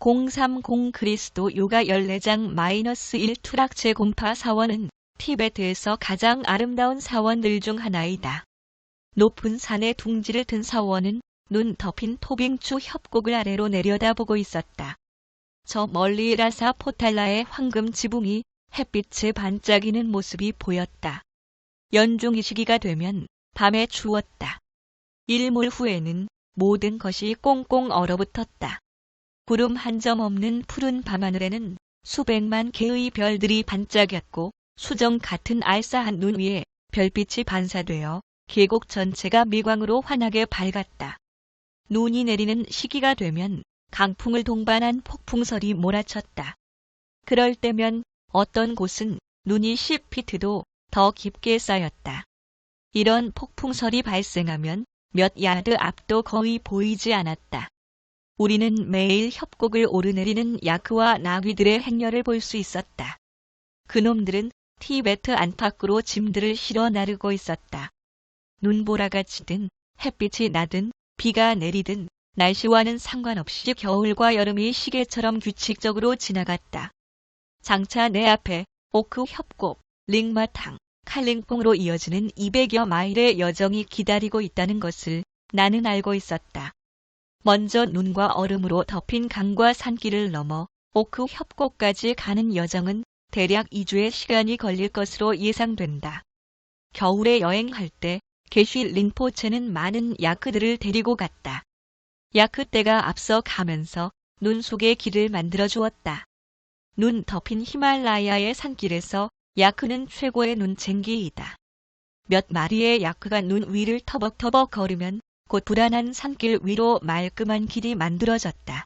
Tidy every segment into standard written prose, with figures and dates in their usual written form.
030 그리스도 요가 14장 -1 투락체 곰파 사원은 티베트에서 가장 아름다운 사원들 중 하나이다. 높은 산의 둥지를 든 사원은 눈 덮인 토빙추 협곡을 아래로 내려다보고 있었다. 저 멀리 라사 포탈라의 황금 지붕이 햇빛에 반짝이는 모습이 보였다. 연중 이 시기가 되면 밤에 추웠다. 일몰 후에는 모든 것이 꽁꽁 얼어붙었다. 구름 한 점 없는 푸른 밤하늘에는 수백만 개의 별들이 반짝였고 수정 같은 알싸한 눈 위에 별빛이 반사되어 계곡 전체가 미광으로 환하게 밝았다. 눈이 내리는 시기가 되면 강풍을 동반한 폭풍설이 몰아쳤다. 그럴 때면 어떤 곳은 눈이 10피트도 더 깊게 쌓였다. 이런 폭풍설이 발생하면 몇 야드 앞도 거의 보이지 않았다. 우리는 매일 협곡을 오르내리는 야크와 나귀들의 행렬을 볼 수 있었다. 그놈들은 티베트 안팎으로 짐들을 실어 나르고 있었다. 눈보라가 치든 햇빛이 나든 비가 내리든 날씨와는 상관없이 겨울과 여름이 시계처럼 규칙적으로 지나갔다. 장차 내 앞에 오크 협곡, 링마탕, 칼링퐁으로 이어지는 200여 마일의 여정이 기다리고 있다는 것을 나는 알고 있었다. 먼저 눈과 얼음으로 덮인 강과 산길을 넘어 오크 협곡까지 가는 여정은 대략 2주의 시간이 걸릴 것으로 예상된다. 겨울에 여행할 때 게쉬 린포체는 많은 야크들을 데리고 갔다. 야크 떼가 앞서 가면서 눈 속에 길을 만들어 주었다. 눈 덮인 히말라야의 산길에서 야크는 최고의 눈챙기이다. 몇 마리의 야크가 눈 위를 터벅터벅 걸으면 곧 불안한 산길 위로 말끔한 길이 만들어졌다.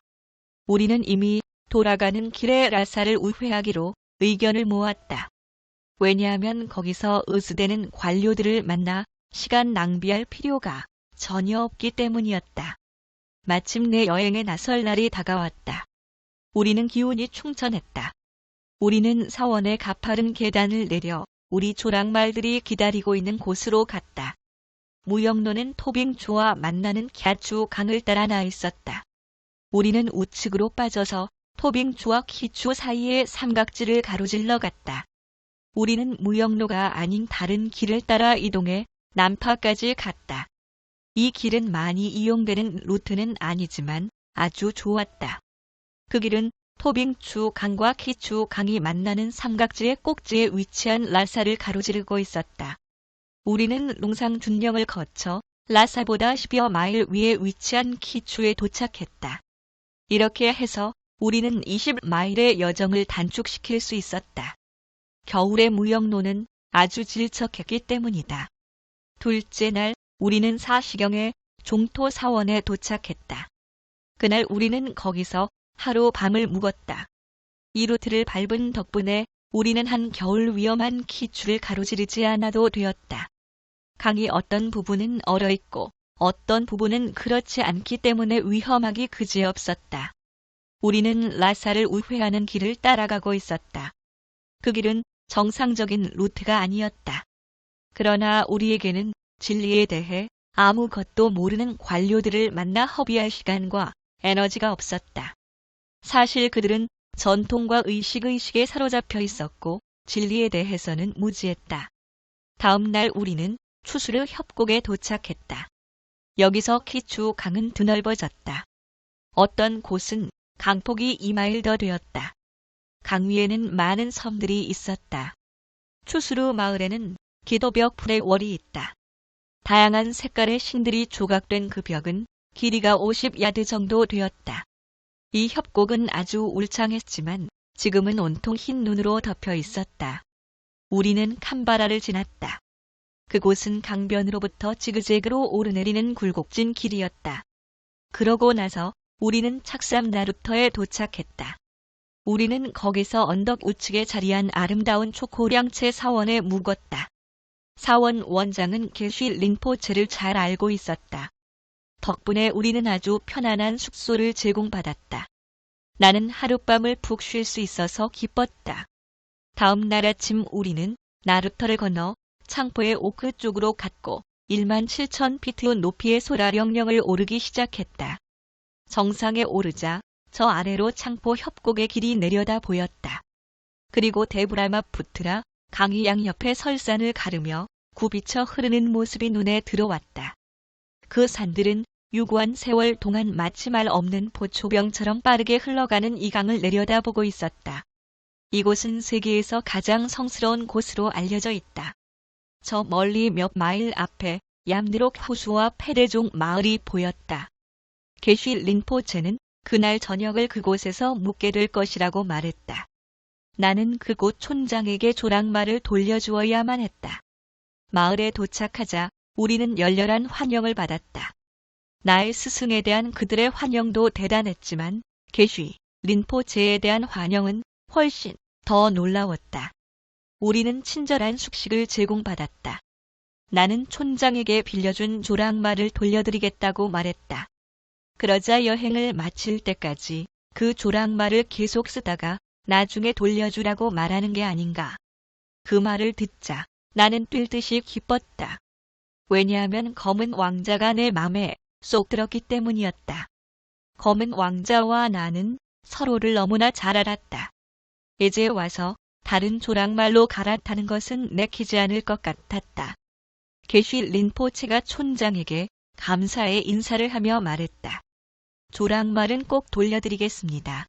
우리는 이미 돌아가는 길에 라사를 우회하기로 의견을 모았다. 왜냐하면 거기서 으스대는 관료들을 만나 시간 낭비할 필요가 전혀 없기 때문이었다. 마침내 여행에 나설 날이 다가왔다. 우리는 기운이 충천했다. 우리는 사원의 가파른 계단을 내려 우리 조랑말들이 기다리고 있는 곳으로 갔다. 무역로는 토빙추와 만나는 갸추 강을 따라 나 있었다. 우리는 우측으로 빠져서 토빙추와 키추 사이의 삼각지를 가로질러 갔다. 우리는 무역로가 아닌 다른 길을 따라 이동해 남파까지 갔다. 이 길은 많이 이용되는 루트는 아니지만 아주 좋았다. 그 길은 토빙추 강과 키추 강이 만나는 삼각지의 꼭지에 위치한 라사를 가로지르고 있었다. 우리는 롱상 준령을 거쳐 라사보다 10여 마일 위에 위치한 키추에 도착했다. 이렇게 해서 우리는 20마일의 여정을 단축시킬 수 있었다. 겨울의 무역로는 아주 질척했기 때문이다. 둘째 날 우리는 4시경에 종토 사원에 도착했다. 그날 우리는 거기서 하루 밤을 묵었다. 이 루트를 밟은 덕분에 우리는 한 겨울 위험한 키추를 가로지르지 않아도 되었다. 강이 어떤 부분은 얼어있고 어떤 부분은 그렇지 않기 때문에 위험하기 그지없었다. 우리는 라사를 우회하는 길을 따라가고 있었다. 그 길은 정상적인 루트가 아니었다. 그러나 우리에게는 진리에 대해 아무것도 모르는 관료들을 만나 허비할 시간과 에너지가 없었다. 사실 그들은 전통과 의식에 사로잡혀 있었고 진리에 대해서는 무지했다. 다음 날 우리는 추수르 협곡에 도착했다. 여기서 키추 강은 드넓어졌다. 어떤 곳은 강폭이 2마일 더 되었다. 강 위에는 많은 섬들이 있었다. 추수르 마을에는 기도벽 풀의 월이 있다. 다양한 색깔의 신들이 조각된 그 벽은 길이가 50야드 정도 되었다. 이 협곡은 아주 울창했지만 지금은 온통 흰 눈으로 덮여 있었다. 우리는 캄바라를 지났다. 그곳은 강변으로부터 지그재그로 오르내리는 굴곡진 길이었다. 그러고 나서 우리는 착삼 나루터에 도착했다. 우리는 거기서 언덕 우측에 자리한 아름다운 초고량체 사원에 묵었다. 사원 원장은 게쉬 린포체를 잘 알고 있었다. 덕분에 우리는 아주 편안한 숙소를 제공받았다. 나는 하룻밤을 푹 쉴 수 있어서 기뻤다. 다음 날 아침 우리는 나루터를 건너 창포의 오크 쪽으로 갔고 17,000피트 높이의 소라령령을 오르기 시작했다. 정상에 오르자 저 아래로 창포 협곡의 길이 내려다 보였다. 그리고 데브라맛 부트라 강이 양옆에 설산을 가르며 굽이쳐 흐르는 모습이 눈에 들어왔다. 그 산들은 유구한 세월 동안 마치 말 없는 보초병처럼 빠르게 흘러가는 이 강을 내려다보고 있었다. 이곳은 세계에서 가장 성스러운 곳으로 알려져 있다. 저 멀리 몇 마일 앞에 얌드록 호수와 페레종 마을이 보였다. 게쉬 린포체는 그날 저녁을 그곳에서 묵게 될 것이라고 말했다. 나는 그곳 촌장에게 조랑말을 돌려주어야만 했다. 마을에 도착하자 우리는 열렬한 환영을 받았다. 나의 스승에 대한 그들의 환영도 대단했지만 게쉬 린포체에 대한 환영은 훨씬 더 놀라웠다. 우리는 친절한 숙식을 제공받았다. 나는 촌장에게 빌려준 조랑말을 돌려드리겠다고 말했다. 그러자 여행을 마칠 때까지 그 조랑말을 계속 쓰다가 나중에 돌려주라고 말하는 게 아닌가. 그 말을 듣자 나는 뛸 듯이 기뻤다. 왜냐하면 검은 왕자가 내 맘에 쏙 들었기 때문이었다. 검은 왕자와 나는 서로를 너무나 잘 알았다. 이제 와서 다른 조랑말로 갈아타는 것은 내키지 않을 것 같았다. 게쉬 린포체가 촌장에게 감사의 인사를 하며 말했다. 조랑말은 꼭 돌려드리겠습니다.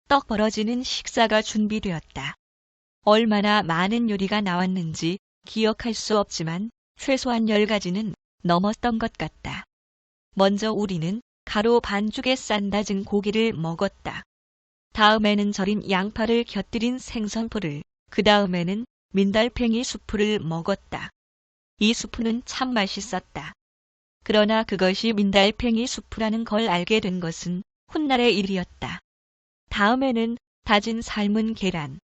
떡 벌어지는 식사가 준비되었다. 얼마나 많은 요리가 나왔는지 기억할 수 없지만 최소한 10가지는 넘었던 것 같다. 먼저 우리는 가루 반죽에 싼 다진 고기를 먹었다. 다음에는 절인 양파를 곁들인 생선포를, 그 다음에는 민달팽이 수프를 먹었다. 이 수프는 참 맛있었다. 그러나 그것이 민달팽이 수프라는 걸 알게 된 것은 훗날의 일이었다. 다음에는 다진 삶은 계란,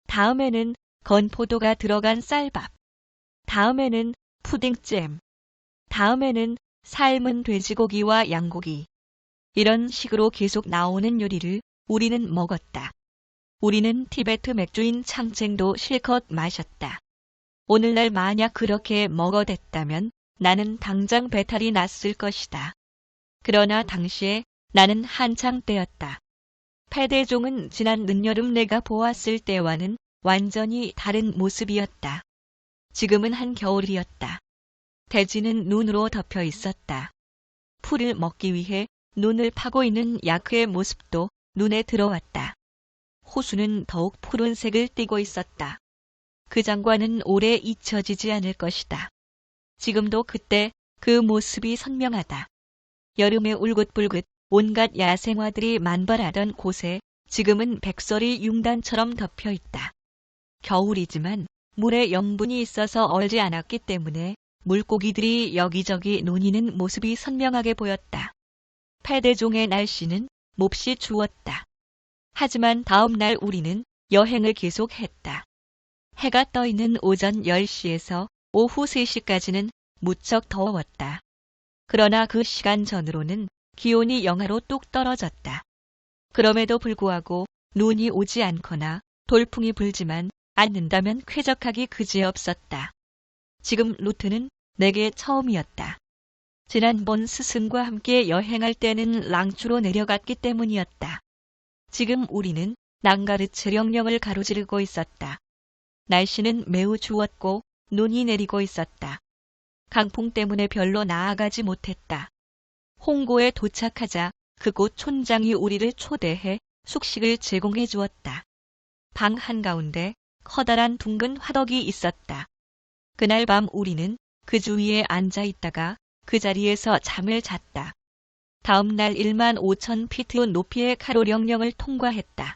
다음에는 건포도가 들어간 쌀밥, 다음에는 푸딩잼, 다음에는 삶은 돼지고기와 양고기. 이런 식으로 계속 나오는 요리를 우리는 먹었다. 우리는 티베트 맥주인 창쟁도 실컷 마셨다. 오늘날 만약 그렇게 먹어댔다면 나는 당장 배탈이 났을 것이다. 그러나 당시에 나는 한창 때였다. 페대종은 지난 늦여름 내가 보았을 때와는 완전히 다른 모습이었다. 지금은 한겨울이었다. 대지는 눈으로 덮여 있었다. 풀을 먹기 위해 눈을 파고 있는 야크의 모습도 눈에 들어왔다. 호수는 더욱 푸른색을 띠고 있었다. 그 장관은 오래 잊혀지지 않을 것이다. 지금도 그때 그 모습이 선명하다. 여름에 울긋불긋 온갖 야생화들이 만발하던 곳에 지금은 백설이 융단처럼 덮여 있다. 겨울이지만 물에 염분이 있어서 얼지 않았기 때문에 물고기들이 여기저기 논이는 모습이 선명하게 보였다. 페대종의 날씨는 몹시 추웠다. 하지만 다음 날 우리는 여행을 계속했다. 해가 떠 있는 오전 10시에서 오후 3시까지는 무척 더웠다. 그러나 그 시간 전으로는 기온이 영하로 뚝 떨어졌다. 그럼에도 불구하고 눈이 오지 않거나 돌풍이 불지만 않는다면 쾌적하기 그지없었다. 지금 루트는 내게 처음이었다. 지난번 스승과 함께 여행할 때는 랑추로 내려갔기 때문이었다. 지금 우리는 낭가르츠 령령을 가로지르고 있었다. 날씨는 매우 추웠고 눈이 내리고 있었다. 강풍 때문에 별로 나아가지 못했다. 홍고에 도착하자 그곳 촌장이 우리를 초대해 숙식을 제공해 주었다. 방 한가운데 커다란 둥근 화덕이 있었다. 그날 밤 우리는 그 주위에 앉아 있다가 그 자리에서 잠을 잤다. 다음 날 15,000피트 높이의 카로령령을 통과했다.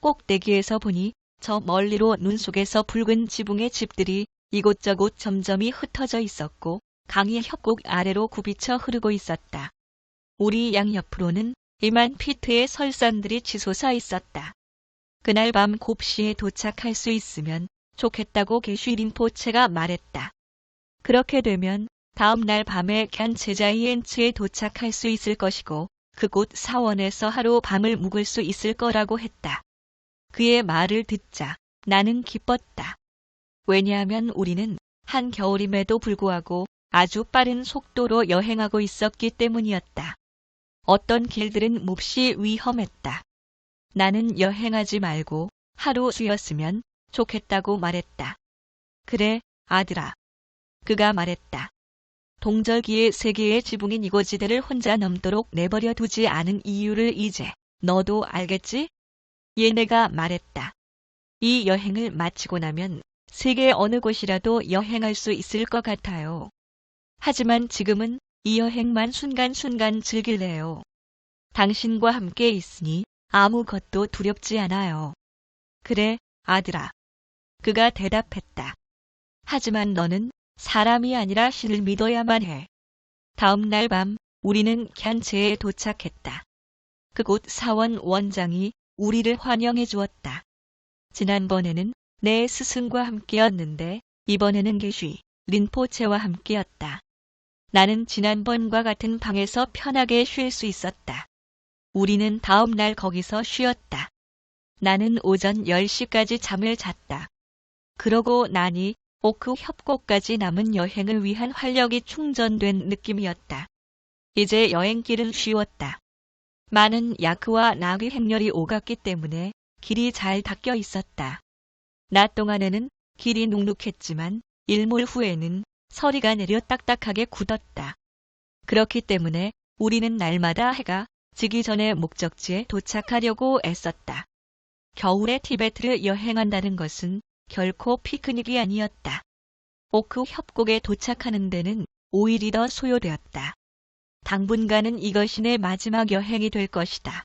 꼭대기에서 보니 저 멀리로 눈 속에서 붉은 지붕의 집들이 이곳저곳 점점이 흩어져 있었고 강이 협곡 아래로 굽이쳐 흐르고 있었다. 우리 양옆으로는 20,000피트의 설산들이 치솟아 있었다. 그날 밤 곱시에 도착할 수 있으면 좋겠다고 게쉬 린포체가 말했다. 그렇게 되면 다음 날 밤에 겐체자이엔츠에 도착할 수 있을 것이고 그곳 사원에서 하루 밤을 묵을 수 있을 거라고 했다. 그의 말을 듣자 나는 기뻤다. 왜냐하면 우리는 한겨울임에도 불구하고 아주 빠른 속도로 여행하고 있었기 때문이었다. 어떤 길들은 몹시 위험했다. 나는 여행하지 말고 하루 쉬었으면 좋겠다고 말했다. 그래, 아들아. 그가 말했다. 동절기의 세계의 지붕인 이고지대를 혼자 넘도록 내버려 두지 않은 이유를 이제 너도 알겠지? 얘네가 말했다. 이 여행을 마치고 나면 세계 어느 곳이라도 여행할 수 있을 것 같아요. 하지만 지금은 이 여행만 순간순간 즐길래요. 당신과 함께 있으니 아무것도 두렵지 않아요. 그래, 아들아. 그가 대답했다. 하지만 너는 사람이 아니라 신을 믿어야만 해. 다음 날 밤 우리는 켠체에 도착했다. 그곳 사원 원장이 우리를 환영해 주었다. 지난번에는 내 스승과 함께였는데 이번에는 게쉬 린포체와 함께였다. 나는 지난번과 같은 방에서 편하게 쉴 수 있었다. 우리는 다음 날 거기서 쉬었다. 나는 오전 10시까지 잠을 잤다. 그러고 나니 오크 협곡까지 남은 여행을 위한 활력이 충전된 느낌이었다. 이제 여행길은 쉬웠다. 많은 야크와 나귀 행렬이 오갔기 때문에 길이 잘 닦여 있었다. 낮 동안에는 길이 눅눅했지만 일몰 후에는 서리가 내려 딱딱하게 굳었다. 그렇기 때문에 우리는 날마다 해가 지기 전에 목적지에 도착하려고 애썼다. 겨울에 티베트를 여행한다는 것은 결코 피크닉이 아니었다. 오크 협곡에 도착하는 데는 5일이 더 소요되었다. 당분간은 이것이 내 마지막 여행이 될 것이다.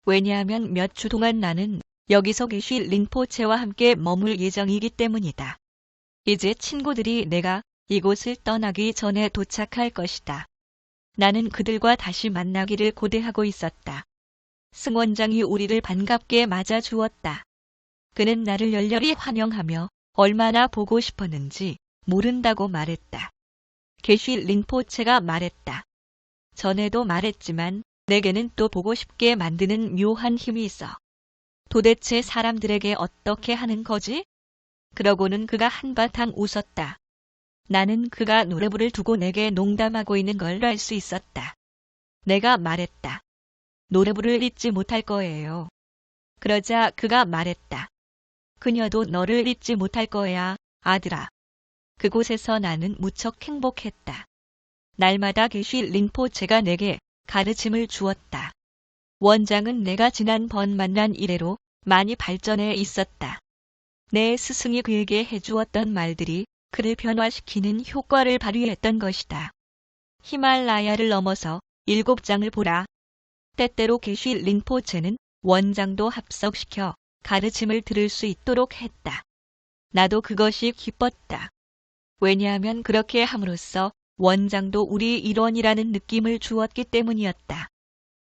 왜냐하면 몇 주 동안 나는 여기서 게쉬 린포체와 함께 머물 예정이기 때문이다. 이제 친구들이 내가 이곳을 떠나기 전에 도착할 것이다. 나는 그들과 다시 만나기를 고대하고 있었다. 승원장이 우리를 반갑게 맞아 주었다. 그는 나를 열렬히 환영하며 얼마나 보고 싶었는지 모른다고 말했다. 게쉬 린포체가 말했다. 전에도 말했지만 내게는 또 보고 싶게 만드는 묘한 힘이 있어. 도대체 사람들에게 어떻게 하는 거지? 그러고는 그가 한바탕 웃었다. 나는 그가 노래부를 두고 내게 농담하고 있는 걸 알 수 있었다. 내가 말했다. 노래부를 잊지 못할 거예요. 그러자 그가 말했다. 그녀도 너를 잊지 못할 거야, 아들아. 그곳에서 나는 무척 행복했다. 날마다 게쉬 린포체가 내게 가르침을 주었다. 원장은 내가 지난번 만난 이래로 많이 발전해 있었다. 내 스승이 그에게 해주었던 말들이 그를 변화시키는 효과를 발휘했던 것이다. 히말라야를 넘어서 7장을 보라. 때때로 게쉬 린포체는 원장도 합석시켜 가르침을 들을 수 있도록 했다. 나도 그것이 기뻤다. 왜냐하면 그렇게 함으로써 원장도 우리 일원이라는 느낌을 주었기 때문이었다.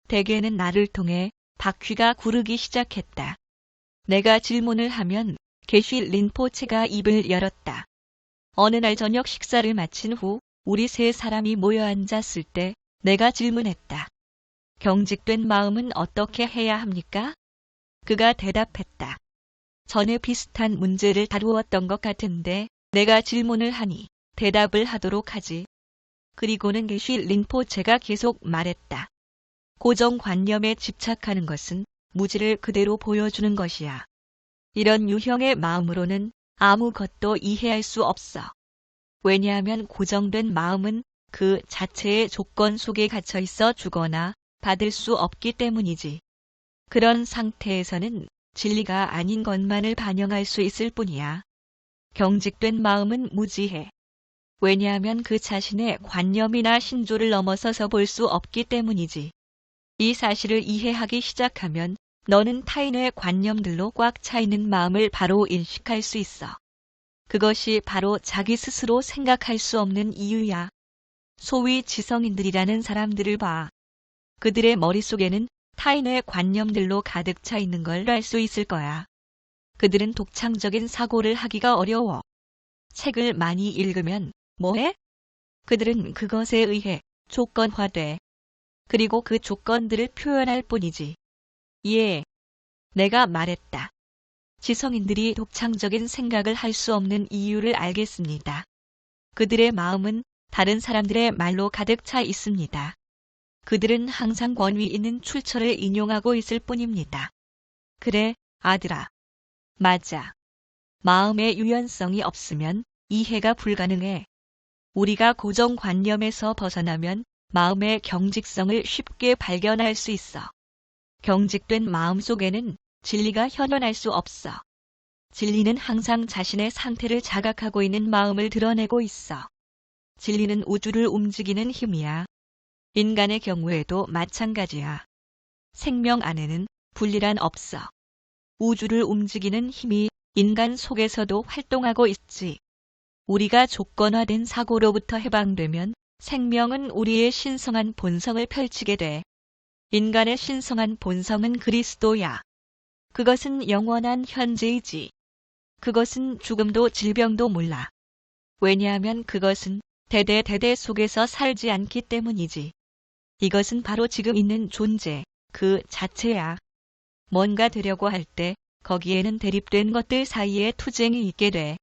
대개는 나를 통해 바퀴가 구르기 시작했다. 내가 질문을 하면 게쉬 린포체가 입을 열었다. 어느 날 저녁 식사를 마친 후 우리 세 사람이 모여 앉았을 때 내가 질문했다. 경직된 마음은 어떻게 해야 합니까? 그가 대답했다. 전에 비슷한 문제를 다루었던 것 같은데 내가 질문을 하니 대답을 하도록 하지. 그리고는 게쉬 린포체가 계속 말했다. 고정관념에 집착하는 것은 무지를 그대로 보여주는 것이야. 이런 유형의 마음으로는 아무것도 이해할 수 없어. 왜냐하면 고정된 마음은 그 자체의 조건 속에 갇혀 있어 주거나 받을 수 없기 때문이지. 그런 상태에서는 진리가 아닌 것만을 반영할 수 있을 뿐이야. 경직된 마음은 무지해. 왜냐하면 그 자신의 관념이나 신조를 넘어서서 볼 수 없기 때문이지. 이 사실을 이해하기 시작하면 너는 타인의 관념들로 꽉 차 있는 마음을 바로 인식할 수 있어. 그것이 바로 자기 스스로 생각할 수 없는 이유야. 소위 지성인들이라는 사람들을 봐. 그들의 머릿속에는 타인의 관념들로 가득 차 있는 걸 알 수 있을 거야. 그들은 독창적인 사고를 하기가 어려워. 책을 많이 읽으면 뭐해? 그들은 그것에 의해 조건화돼. 그리고 그 조건들을 표현할 뿐이지. 예, 내가 말했다. 지성인들이 독창적인 생각을 할 수 없는 이유를 알겠습니다. 그들의 마음은 다른 사람들의 말로 가득 차 있습니다. 그들은 항상 권위 있는 출처를 인용하고 있을 뿐입니다. 그래, 아들아. 맞아. 마음의 유연성이 없으면 이해가 불가능해. 우리가 고정관념에서 벗어나면 마음의 경직성을 쉽게 발견할 수 있어. 경직된 마음 속에는 진리가 현현할 수 없어. 진리는 항상 자신의 상태를 자각하고 있는 마음을 드러내고 있어. 진리는 우주를 움직이는 힘이야. 인간의 경우에도 마찬가지야. 생명 안에는 분리란 없어. 우주를 움직이는 힘이 인간 속에서도 활동하고 있지. 우리가 조건화된 사고로부터 해방되면 생명은 우리의 신성한 본성을 펼치게 돼. 인간의 신성한 본성은 그리스도야. 그것은 영원한 현재이지. 그것은 죽음도 질병도 몰라. 왜냐하면 그것은 대대 속에서 살지 않기 때문이지. 이것은 바로 지금 있는 존재, 그 자체야. 뭔가 되려고 할 때 거기에는 대립된 것들 사이에 투쟁이 있게 돼.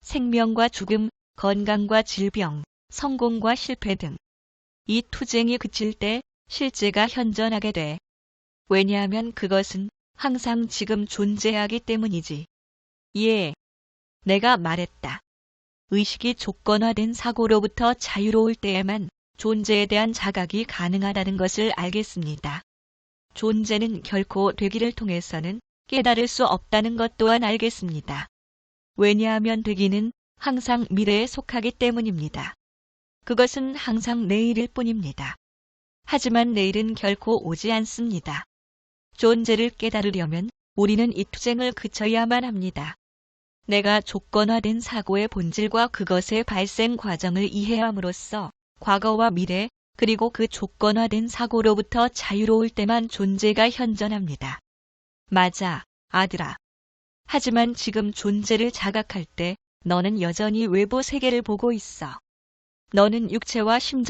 생명과 죽음, 건강과 질병, 성공과 실패 등. 이 투쟁이 그칠 때 실제가 현존하게 돼. 왜냐하면 그것은 항상 지금 존재하기 때문이지. 예, 내가 말했다. 의식이 조건화된 사고로부터 자유로울 때에만 존재에 대한 자각이 가능하다는 것을 알겠습니다. 존재는 결코 되기를 통해서는 깨달을 수 없다는 것 또한 알겠습니다. 왜냐하면 되기는 항상 미래에 속하기 때문입니다. 그것은 항상 내일일 뿐입니다. 하지만 내일은 결코 오지 않습니다. 존재를 깨달으려면 우리는 이 투쟁을 그쳐야만 합니다. 내가 조건화된 사고의 본질과 그것의 발생 과정을 이해함으로써 과거와 미래, 그리고 그 조건화된 사고로부터 자유로울 때만 존재가 현존합니다. 맞아, 아들아. 하지만 지금 존재를 자각할 때 너는 여전히 외부 세계를 보고 있어. 너는 육체와 심정